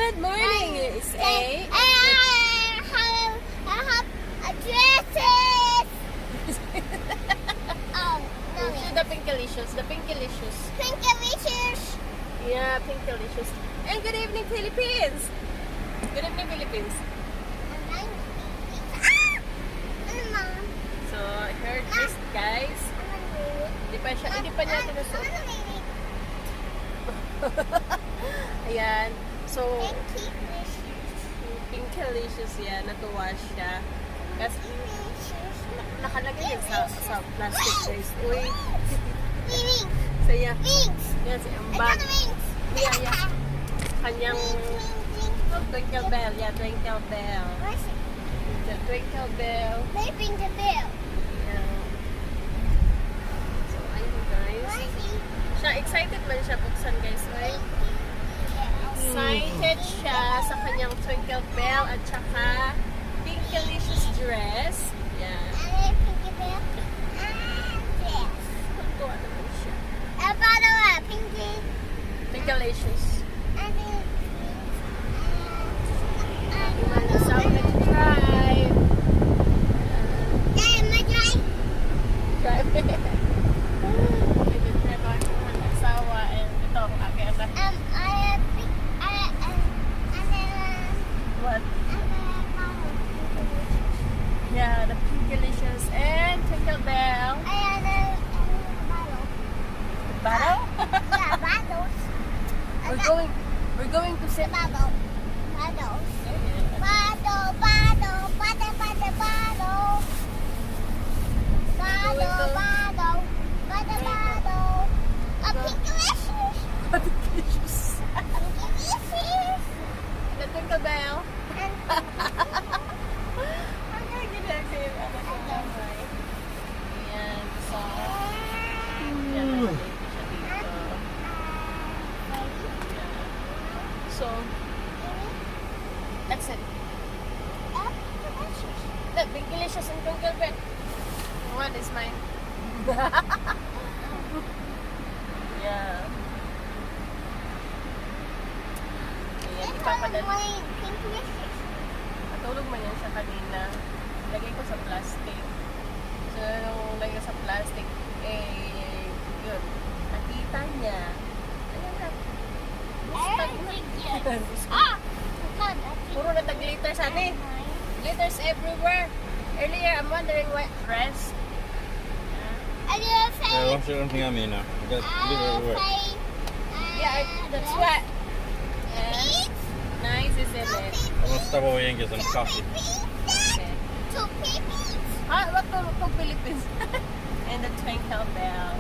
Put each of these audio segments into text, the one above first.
Good morning, it's A. I have a dresses. Oh, no. The Pinkalicious, the Pinkalicious. Pinkalicious. Yeah, Pinkalicious. And good evening, Philippines. Good evening, Philippines. So, I heard this, guys. Hindi pa niya tinusok. Ayan. So, Pinkalicious yan. Natuwa siya. Kasi, nakalagay yan sa plastic guys. Uy. So, yeah. Yan, si Ambat. Yeah. Kanyang Twinkle Bell. Yeah, Twinkle Bell. The Twinkle Bell. Twinkle Bell. Yeah. So, ayun guys. Siya, excited man siya buksan guys. Uy. Excited siya sa kanyang Twinkle Bell at saka Pinkalicious dress. Yan. Tuwa naman siya. Pinkalicious. You wanna sound like drive? Drive. Nag-drive ako ng asawa and ito ang aking anak. What? Yeah, the Pinkalicious and Twinkle Bell. Battle? We're going to sit. Pinkalicious. The Twinkle Bell. I'm gonna get that to you. Ayan, so, yan, nakababy siya dito. So, that's it. The Pinkalicious and Twinkle Bell. One is mine. Yeah. Ayan, ipapadala. Natulog man yan siya kanina. Lagay ko sa plastic. So, nung lagay sa plastic, yun. Nakita niya. Ayan na. Puro na tag-glitters, ate. Glitters everywhere. Earlier, I'm wondering what dress. Yeah, wash everything on me now. I got glitter everywhere. Yeah, that's what. Yeah. Nice, isn't it? I'm gonna stop away and get some coffee. Okay. What to Philippines? And the Twinkle Bell.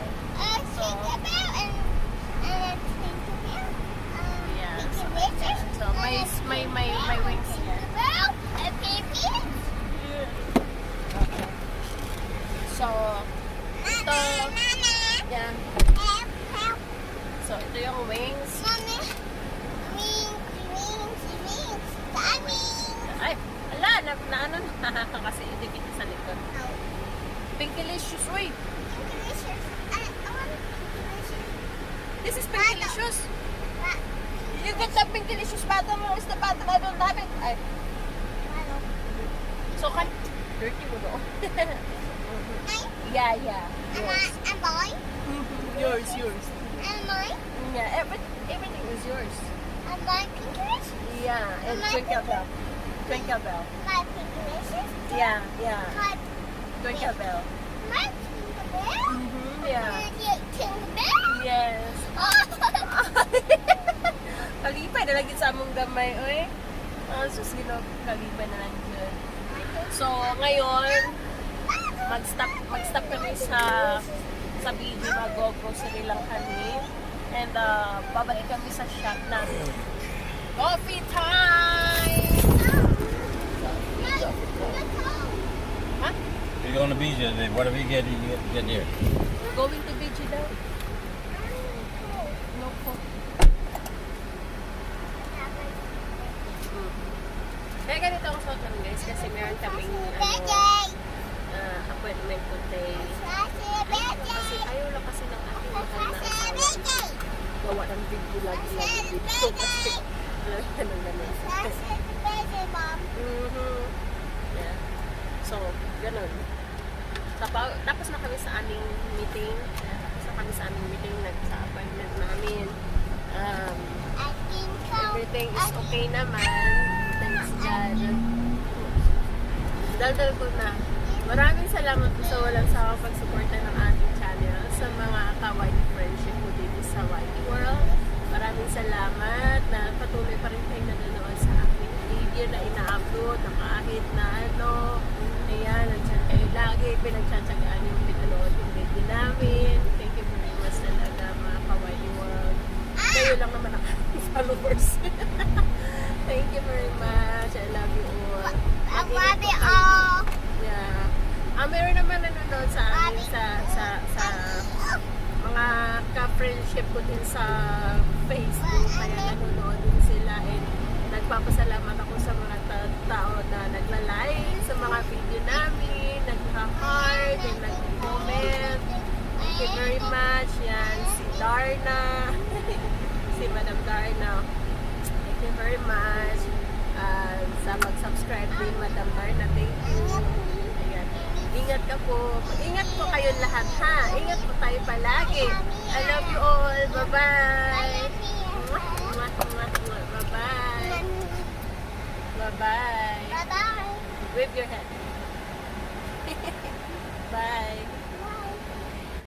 Yeah. So my wings here. Okay. So ito, yeah. So ito yung wings. Ay, ala, na ano na kasi idikit sa likod. Pinkalicious, uy. This is Pinkalicious. You get the Pinkalicious bottom, is the bottom, I don't have it. Ay. So, dirty mo doon. Yeah. Yours. Yours. Yeah, everything is yours. Yeah, and Twinkle Bell. Twinkle Bell. Yeah. Twinkle Bell. Yeah. Yes. Kalipay na lagi sa among gamay, oy. Sus, kalipay na lang dyan. So, ngayon, mag-stop kami sa BG, mag-grocery lang kami. And, babalik kami sa shop namin. Coffee time! Huh? We're going to BJ today. What do we get there? Going to BG daw? No po. Kaya ganito ako sa guys kasi meron kaming appointment today. Kasi ayaw lang kasi ng aking mahal na asawa. Gawa ng video lagi dito kasi ganun. everything is okay naman. Thanks God. Daldal ko na. Maraming salamat po sa walang sawang pagsuporta ng ating channel sa mga ka-YT friendship ko dito sa YT World. Maraming salamat na patuloy pa rin kayong nanonood sa aking video na ina-upload na kahit na ano. Ayan, nandiyan kayo lagi. Pinagtsatsagaan yung pinanood yung video namin. Thank you very much talaga mga ka-YT World. Kayo lang naman ang aking followers. Thank you very much. I love you all. I love you all. Yeah. Meron naman nanonood sa amin sa mga ka-friendship ko din sa Facebook. Kaya nanonood din sila and nagpapasalamat ako sa mga tao na nagla-like sa mga video namin, nagka-heart, and nag-comment. Thank you very much. Yan, si Darna. Si Madam Darna. Thank you very much. Sa mag-subscribe din, Madam Darna. Thank you. Ayan. Ingat ka po. Ingat po kayong lahat, ha? Ingat po tayo palagi. I love you all. Bye-bye.